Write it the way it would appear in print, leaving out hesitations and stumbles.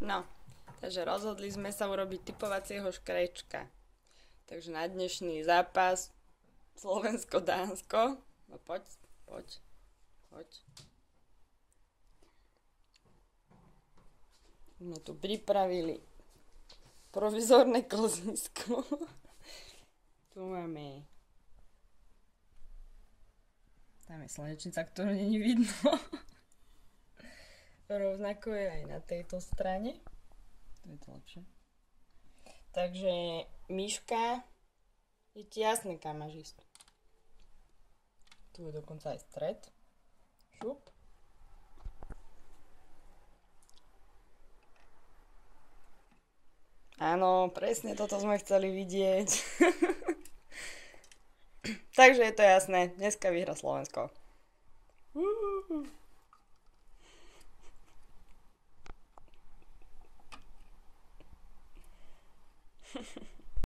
No, takže rozhodli sme sa urobiť typovacieho škrečka. Takže na dnešný zápas Slovensko-Dánsko. No poď, poď, poď. Sme tu pripravili provizorné klzisko. Tu máme. Tam je slnečnica, ktorú není vidno. Rovnako je aj na tejto strane. Tu je to lepšie. Takže myška, je ti jasné, kam máš ísť. Tu je dokonca aj stred. Šup. Áno, presne toto sme chceli vidieť. Takže je to jasné, dneska vyhra Slovensko.